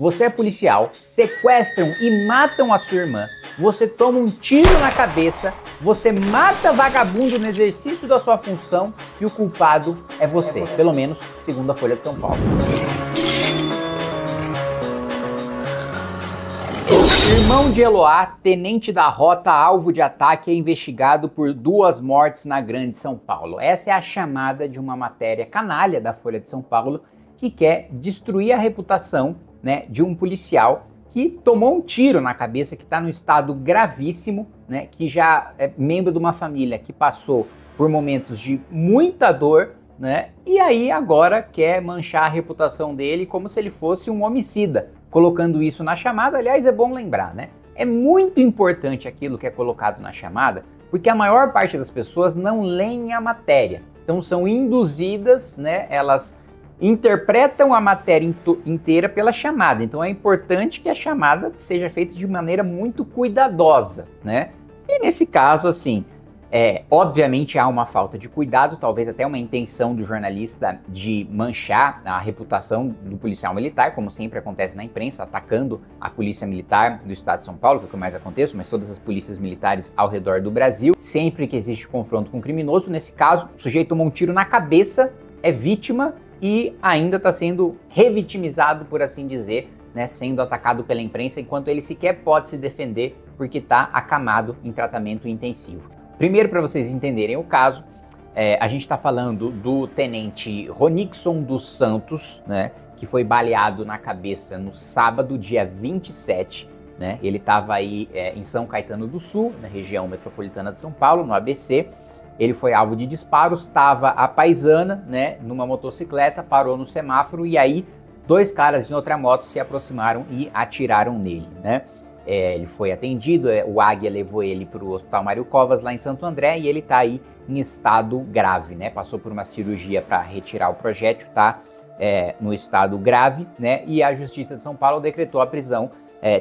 Você é policial, sequestram e matam a sua irmã, você toma um tiro na cabeça, você mata vagabundo no exercício da sua função e o culpado é você, pelo menos segundo a Folha de São Paulo. Irmão de Eloá, tenente da rota, alvo de ataque, é investigado por 2 mortes na Grande São Paulo. Essa é a chamada de uma matéria canalha da Folha de São Paulo que quer destruir a reputação, né, de um policial que tomou um tiro na cabeça, que está num estado gravíssimo, né, que já é membro de uma família que passou por momentos de muita dor, né, e aí agora quer manchar a reputação dele como se ele fosse um homicida, colocando isso na chamada. Aliás, é bom lembrar, né, é muito importante aquilo que é colocado na chamada, porque a maior parte das pessoas não leem a matéria, então são induzidas, né, elas interpretam a matéria inteira pela chamada. Então é importante que a chamada seja feita de maneira muito cuidadosa, né? E nesse caso, assim, obviamente há uma falta de cuidado, talvez até uma intenção do jornalista de manchar a reputação do policial militar, como sempre acontece na imprensa, atacando a polícia militar do estado de São Paulo, que é o que mais acontece, mas todas as polícias militares ao redor do Brasil. Sempre que existe confronto com um criminoso, nesse caso, o sujeito tomou um tiro na cabeça, é vítima e ainda está sendo revitimizado, por assim dizer, né, sendo atacado pela imprensa, enquanto ele sequer pode se defender porque está acamado em tratamento intensivo. Primeiro, para vocês entenderem o caso, a gente está falando do tenente Ronixon dos Santos, né, que foi baleado na cabeça no sábado, dia 27, né, ele estava aí em São Caetano do Sul, na região metropolitana de São Paulo, no ABC. Ele foi alvo de disparos, estava à paisana, né, numa motocicleta, parou no semáforo e aí 2 caras em outra moto se aproximaram e atiraram nele, né? Ele foi atendido, o Águia levou ele para o Hospital Mário Covas, lá em Santo André, e ele está aí em estado grave, né? Passou por uma cirurgia para retirar o projétil, está no estado grave, né? E a Justiça de São Paulo decretou a prisão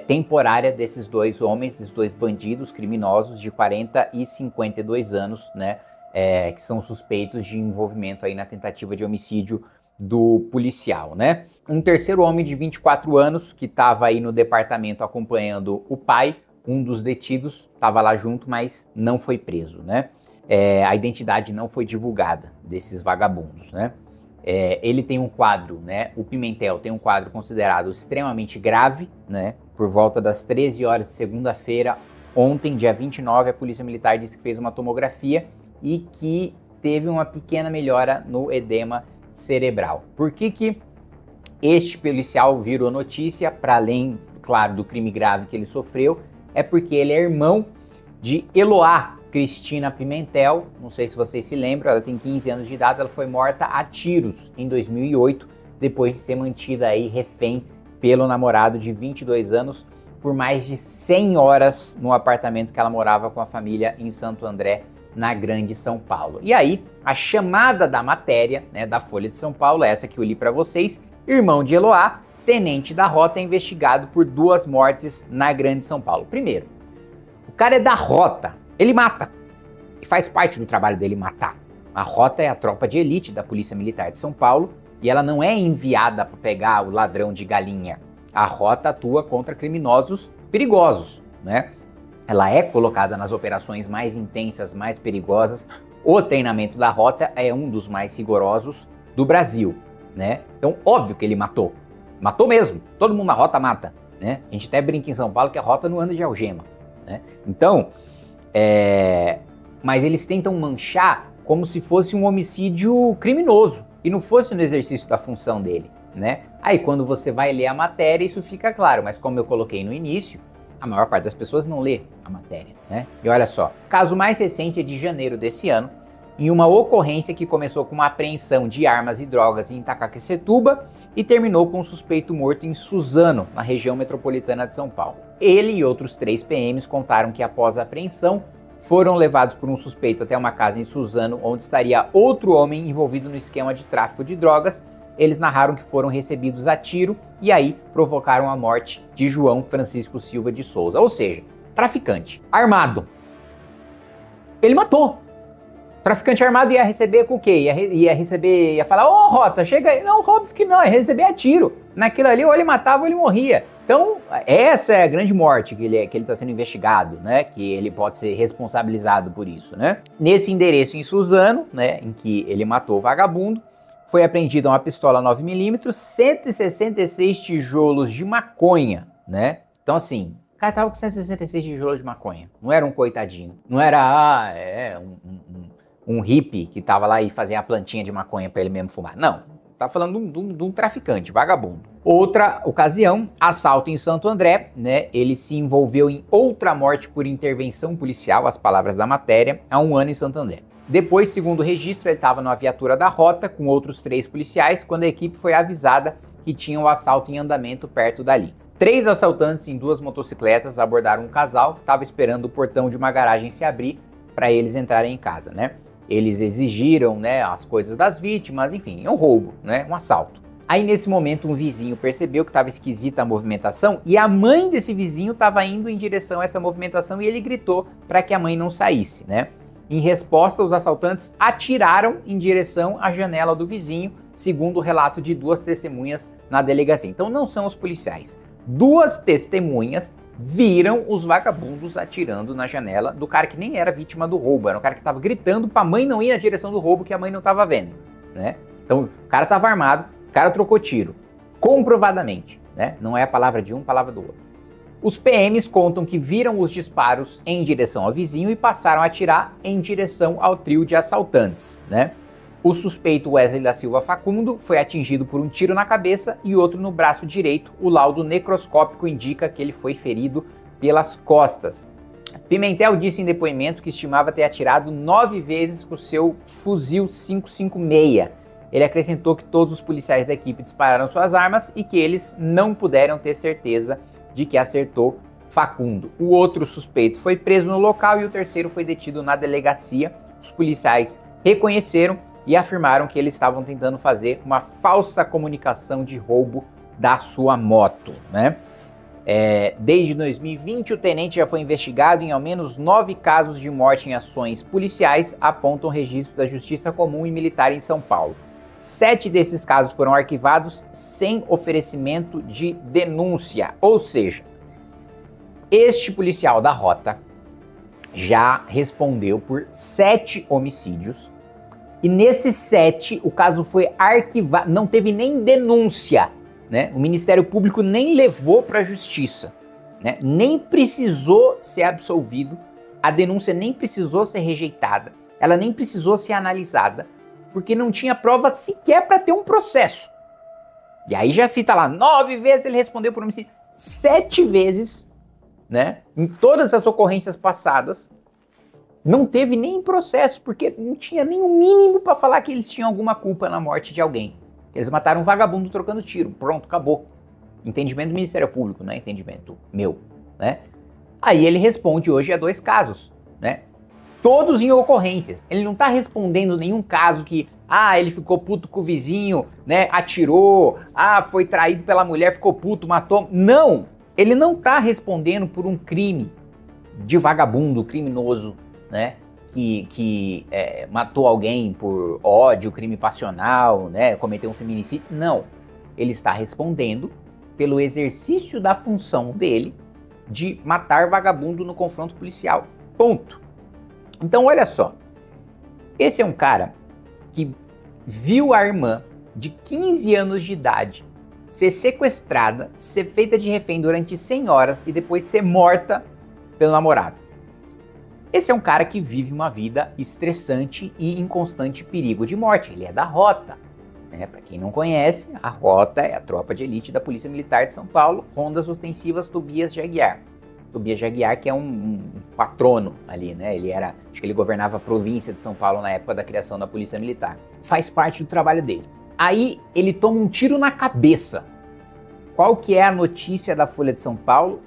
temporária desses 2 homens, desses 2 bandidos criminosos de 40 e 52 anos, né? Que são suspeitos de envolvimento aí na tentativa de homicídio do policial, né? Um terceiro homem de 24 anos que estava aí no departamento acompanhando o pai, um dos detidos, estava lá junto, mas não foi preso, né? A identidade não foi divulgada desses vagabundos, né? Ele tem um quadro, né? O Pimentel tem um quadro considerado extremamente grave, né? Por volta das 13 horas de segunda-feira, ontem, dia 29, a Polícia Militar disse que fez uma tomografia e que teve uma pequena melhora no edema cerebral. Por que este policial virou notícia, para além, claro, do crime grave que ele sofreu? É porque ele é irmão de Eloá Cristina Pimentel, não sei se vocês se lembram, ela tem 15 anos de idade, ela foi morta a tiros em 2008, depois de ser mantida aí refém pelo namorado de 22 anos por mais de 100 horas no apartamento que ela morava com a família em Santo André, na Grande São Paulo. E aí, a chamada da matéria, né, da Folha de São Paulo, essa que eu li para vocês: irmão de Eloá, tenente da rota, é investigado por 2 mortes na Grande São Paulo. Primeiro, o cara é da rota, ele mata, e faz parte do trabalho dele matar. A rota é a tropa de elite da Polícia Militar de São Paulo, e ela não é enviada para pegar o ladrão de galinha. A rota atua contra criminosos perigosos, né? Ela é colocada nas operações mais intensas, mais perigosas. O treinamento da rota é um dos mais rigorosos do Brasil, né? Então, óbvio que ele matou. Matou mesmo. Todo mundo na rota mata, né? A gente até brinca em São Paulo que a rota não anda de algema, né? Então, mas eles tentam manchar como se fosse um homicídio criminoso e não fosse no exercício da função dele, né? Aí quando você vai ler a matéria, isso fica claro, mas como eu coloquei no início, a maior parte das pessoas não lê a matéria, né? E olha só, o caso mais recente é de janeiro desse ano, em uma ocorrência que começou com uma apreensão de armas e drogas em Itaquaquecetuba e terminou com um suspeito morto em Suzano, na região metropolitana de São Paulo. Ele e outros 3 PMs contaram que após a apreensão, foram levados por um suspeito até uma casa em Suzano, onde estaria outro homem envolvido no esquema de tráfico de drogas. Eles narraram que foram recebidos a tiro e aí provocaram a morte de João Francisco Silva de Souza, ou seja, traficante, armado. Ele matou. O traficante armado ia receber com o quê? Ia falar, ô Rota, chega aí. Não, óbvio que não, ia receber a tiro. Naquilo ali, ou ele matava ou ele morria. Então, essa é a grande morte que ele está sendo investigado, né? Que ele pode ser responsabilizado por isso, né? Nesse endereço em Suzano, né, em que ele matou o vagabundo, foi apreendida uma pistola 9mm, 166 tijolos de maconha, né? Então, assim, o cara tava com 166 tijolos de maconha. Não era um coitadinho. Não era, um hippie que tava lá e fazia a plantinha de maconha para ele mesmo fumar. Não, tá falando de um traficante, vagabundo. Outra ocasião, assalto em Santo André, né? Ele se envolveu em outra morte por intervenção policial, as palavras da matéria, há 1 ano em Santo André. Depois, segundo o registro, ele estava numa viatura da rota com outros 3 policiais quando a equipe foi avisada que tinha um assalto em andamento perto dali. 3 assaltantes em 2 motocicletas abordaram um casal que estava esperando o portão de uma garagem se abrir para eles entrarem em casa, né? Eles exigiram, né, as coisas das vítimas, enfim, é um roubo, né, um assalto. Aí nesse momento um vizinho percebeu que estava esquisita a movimentação e a mãe desse vizinho estava indo em direção a essa movimentação e ele gritou para que a mãe não saísse, né? Em resposta, os assaltantes atiraram em direção à janela do vizinho, segundo o relato de 2 testemunhas na delegacia. Então não são os policiais. 2 testemunhas viram os vagabundos atirando na janela do cara que nem era vítima do roubo, era um cara que estava gritando para a mãe não ir na direção do roubo que a mãe não estava vendo, né? Então o cara estava armado, o cara trocou tiro, comprovadamente, né? Não é a palavra de um, palavra do outro. Os PMs contam que viram os disparos em direção ao vizinho e passaram a atirar em direção ao trio de assaltantes, né? O suspeito Wesley da Silva Facundo foi atingido por um tiro na cabeça e outro no braço direito. O laudo necroscópico indica que ele foi ferido pelas costas. Pimentel disse em depoimento que estimava ter atirado 9 vezes com seu fuzil 5.56. Ele acrescentou que todos os policiais da equipe dispararam suas armas e que eles não puderam ter certeza de que acertou Facundo. O outro suspeito foi preso no local e o terceiro foi detido na delegacia. Os policiais reconheceram e afirmaram que eles estavam tentando fazer uma falsa comunicação de roubo da sua moto, né? Desde 2020, o tenente já foi investigado em ao menos 9 casos de morte em ações policiais, apontam o registro da Justiça Comum e Militar em São Paulo. 7 desses casos foram arquivados sem oferecimento de denúncia, ou seja, este policial da rota já respondeu por 7 homicídios e nesses 7 o caso foi arquivado, não teve nem denúncia, né? O Ministério Público nem levou para a Justiça, né? Nem precisou ser absolvido, a denúncia nem precisou ser rejeitada, ela nem precisou ser analisada, porque não tinha prova sequer para ter um processo. E aí já cita lá, 9 vezes ele respondeu por homicídio, 7 vezes, né, em todas as ocorrências passadas, não teve nem processo, porque não tinha nem o mínimo para falar que eles tinham alguma culpa na morte de alguém. Eles mataram um vagabundo trocando tiro, pronto, acabou. Entendimento do Ministério Público, não é entendimento meu, né? Aí ele responde hoje a 2 casos, né? Todos em ocorrências. Ele não tá respondendo nenhum caso que, ele ficou puto com o vizinho, né, atirou, foi traído pela mulher, ficou puto, matou. Não! Ele não tá respondendo por um crime de vagabundo, criminoso, né, que matou alguém por ódio, crime passional, né, cometeu um feminicídio. Não. Ele está respondendo pelo exercício da função dele de matar vagabundo no confronto policial. Ponto. Então, olha só, esse é um cara que viu a irmã de 15 anos de idade ser sequestrada, ser feita de refém durante 100 horas e depois ser morta pelo namorado. Esse é um cara que vive uma vida estressante e em constante perigo de morte. Ele é da Rota, né? Para quem não conhece, a Rota é a tropa de elite da Polícia Militar de São Paulo, Rondas Ostensivas Tobias de Aguiar. Tobias de Aguiar, que é um patrono ali, né? Acho que ele governava a província de São Paulo na época da criação da Polícia Militar. Faz parte do trabalho dele. Aí ele toma um tiro na cabeça. Qual que é a notícia da Folha de São Paulo?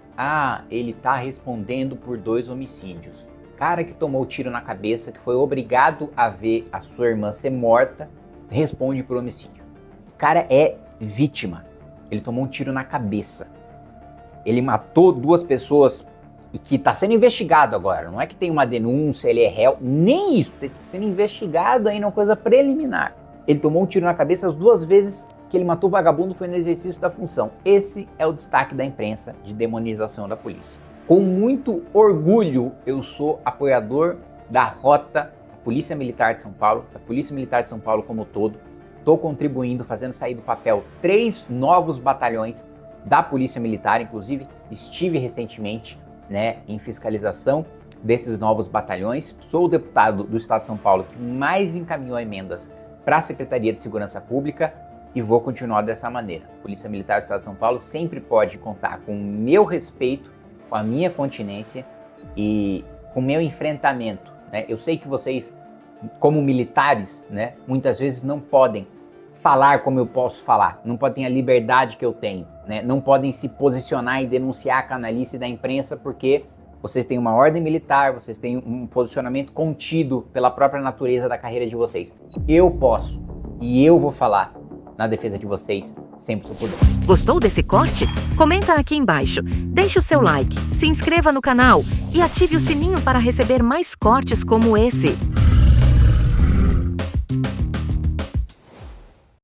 Ele tá respondendo por 2 homicídios. O cara que tomou o tiro na cabeça, que foi obrigado a ver a sua irmã ser morta, responde por homicídio. O cara é vítima. Ele tomou um tiro na cabeça. Ele matou 2 pessoas e que está sendo investigado agora. Não é que tem uma denúncia, ele é réu, nem isso, está sendo investigado ainda, uma coisa preliminar. Ele tomou um tiro na cabeça as 2 vezes que ele matou o vagabundo foi no exercício da função. Esse é o destaque da imprensa de demonização da polícia. Com muito orgulho, eu sou apoiador da rota da Polícia Militar de São Paulo, da Polícia Militar de São Paulo como um todo. Estou contribuindo, fazendo sair do papel 3 novos batalhões da Polícia Militar, inclusive estive recentemente, em fiscalização desses novos batalhões. Sou o deputado do Estado de São Paulo que mais encaminhou emendas para a Secretaria de Segurança Pública e vou continuar dessa maneira. A Polícia Militar do Estado de São Paulo sempre pode contar com o meu respeito, com a minha continência e com o meu enfrentamento. Eu sei que vocês, como militares, muitas vezes não podem falar como eu posso falar, não podem ter a liberdade que eu tenho, não podem se posicionar e denunciar a canalice da imprensa porque vocês têm uma ordem militar, vocês têm um posicionamento contido pela própria natureza da carreira de vocês. Eu posso e eu vou falar na defesa de vocês sempre que eu puder. Gostou desse corte? Comenta aqui embaixo, deixe o seu like, se inscreva no canal e ative o sininho para receber mais cortes como esse.